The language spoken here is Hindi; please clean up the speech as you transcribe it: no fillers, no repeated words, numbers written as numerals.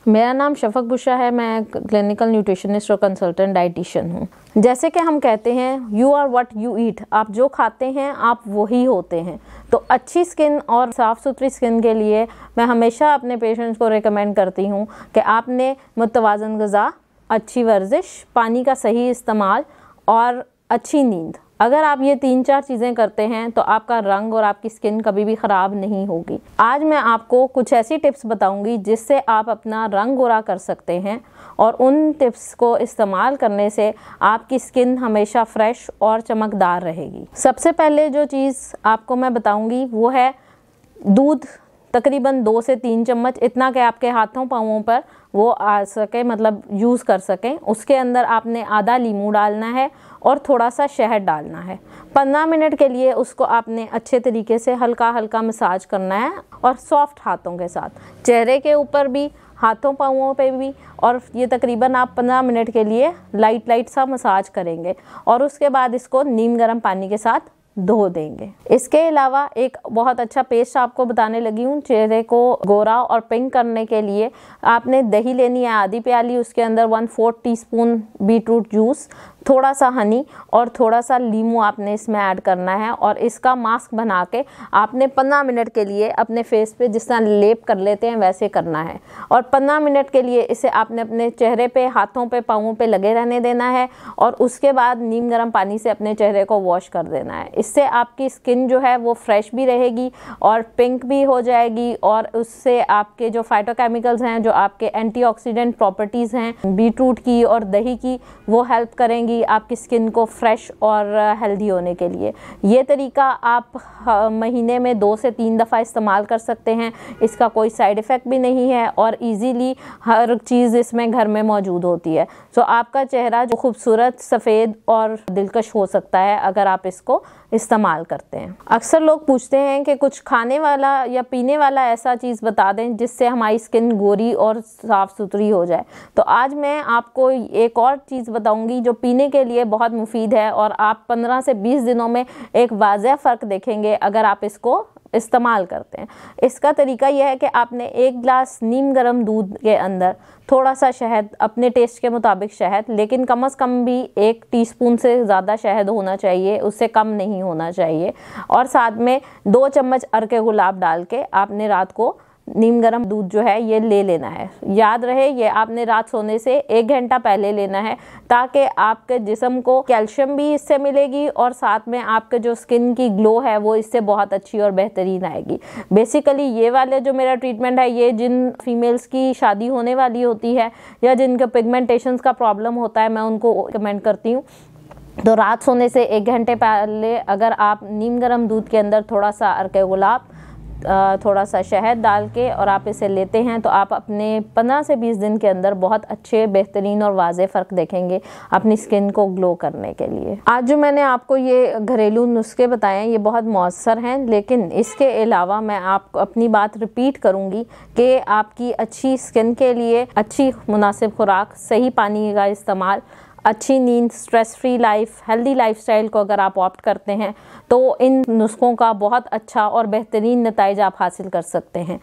मेरा नाम शफक बुशरा है। मैं क्लिनिकल न्यूट्रिशनिस्ट और कंसल्टेंट डाइटिशियन हूँ। जैसे कि हम कहते हैं you are what you eat, आप जो खाते हैं आप वही होते हैं। तो अच्छी स्किन और साफ़ सुथरी स्किन के लिए मैं हमेशा अपने पेशेंट्स को रिकमेंड करती हूँ कि आपने मुतवाज़न ग़िज़ा, अच्छी वर्जिश, पानी का सही इस्तेमाल और अच्छी नींद, अगर आप ये 3-4 चीज़ें करते हैं तो आपका रंग और आपकी स्किन कभी भी ख़राब नहीं होगी। आज मैं आपको कुछ ऐसी टिप्स बताऊंगी जिससे आप अपना रंग गोरा कर सकते हैं और उन टिप्स को इस्तेमाल करने से आपकी स्किन हमेशा फ्रेश और चमकदार रहेगी। सबसे पहले जो चीज़ आपको मैं बताऊंगी वो है दूध, तकरीबन 2 से 3 चम्मच, इतना कि आपके हाथों पाँवों पर वो आ सके, मतलब यूज़ कर सकें। उसके अंदर आपने आधा लीमू डालना है और थोड़ा सा शहद डालना है। 15 मिनट के लिए उसको आपने अच्छे तरीके से हल्का हल्का मसाज करना है और सॉफ्ट हाथों के साथ, चेहरे के ऊपर भी, हाथों पाँवों पे भी। और ये तकरीबन आप 15 मिनट के लिए लाइट सा मसाज करेंगे और उसके बाद इसको नीम गर्म पानी के साथ धो देंगे। इसके अलावा एक बहुत अच्छा पेस्ट आपको बताने लगी हूँ चेहरे को गोरा और पिंक करने के लिए। आपने दही लेनी है आधी प्याली, उसके अंदर 1/4 टीस्पून बीटरूट जूस, थोड़ा सा हनी और थोड़ा सा लीमू आपने इसमें ऐड करना है और इसका मास्क बना के आपने 15 मिनट के लिए अपने फेस पे जिस तरह लेप कर लेते हैं वैसे करना है। और 15 मिनट के लिए इसे आपने अपने चेहरे पे, हाथों पे, पाँवों पे लगे रहने देना है और उसके बाद नीम गर्म पानी से अपने चेहरे को वॉश कर देना है। इससे आपकी स्किन जो है वो फ्रेश भी रहेगी और पिंक भी हो जाएगी और उससे आपके जो फाइटोकेमिकल्स हैं, जो आपके एंटीऑक्सीडेंट प्रॉपर्टीज़ हैं बीटरूट की और दही की, वो हेल्प करेंगी आपकी स्किन को फ्रेश और हेल्दी होने के लिए। ये तरीका आप महीने में 2 से 3 दफ़ा इस्तेमाल कर सकते हैं। इसका कोई साइड इफ़ेक्ट भी नहीं है और इजीली हर चीज़ इसमें घर में मौजूद होती है। तो आपका चेहरा जो खूबसूरत, सफ़ेद और दिलकश हो सकता है अगर आप इसको इस्तेमाल करते हैं। अक्सर लोग पूछते हैं कि कुछ खाने वाला या पीने वाला ऐसा चीज़ बता दें जिससे हमारी स्किन गोरी और साफ़ सुथरी हो जाए। तो आज मैं आपको एक और चीज़ बताऊंगी जो पीने के लिए बहुत मुफीद है और आप 15 से 20 दिनों में एक वाज़ेह फ़र्क देखेंगे अगर आप इसको इस्तेमाल करते हैं। इसका तरीका यह है कि आपने 1 गिलास नीम गर्म दूध के अंदर थोड़ा सा शहद, अपने टेस्ट के मुताबिक शहद, लेकिन कम से कम भी 1 टीस्पून से ज़्यादा शहद होना चाहिए, उससे कम नहीं होना चाहिए। और साथ में 2 चम्मच अर्के गुलाब डाल के आपने रात को नीम गर्म दूध जो है ये ले लेना है। याद रहे ये आपने रात सोने से 1 घंटा पहले लेना है ताकि आपके जिस्म को कैल्शियम भी इससे मिलेगी और साथ में आपके जो स्किन की ग्लो है वो इससे बहुत अच्छी और बेहतरीन आएगी। बेसिकली ये वाले जो मेरा ट्रीटमेंट है ये जिन फीमेल्स की शादी होने वाली होती है या जिनके पिगमेंटेशंस का प्रॉब्लम होता है मैं उनको रिकमेंड करती हूँ। तो रात सोने से 1 घंटे पहले अगर आप नीम गर्म दूध के अंदर थोड़ा सा अर्के गुलाब, थोड़ा सा शहद डाल के और आप इसे लेते हैं तो आप अपने 15 से 20 दिन के अंदर बहुत अच्छे, बेहतरीन और वाज़ेह फ़र्क देखेंगे अपनी स्किन को ग्लो करने के लिए। आज जो मैंने आपको ये घरेलू नुस्खे बताए हैं ये बहुत मौसर हैं, लेकिन इसके अलावा मैं आपको अपनी बात रिपीट करूँगी कि आपकी अच्छी स्किन के लिए अच्छी मुनासिब खुराक, सही पानी का इस्तेमाल, अच्छी नींद, stress free life, healthy lifestyle को अगर आप ऑप्ट करते हैं तो इन नुस्खों का बहुत अच्छा और बेहतरीन नतीजा आप हासिल कर सकते हैं।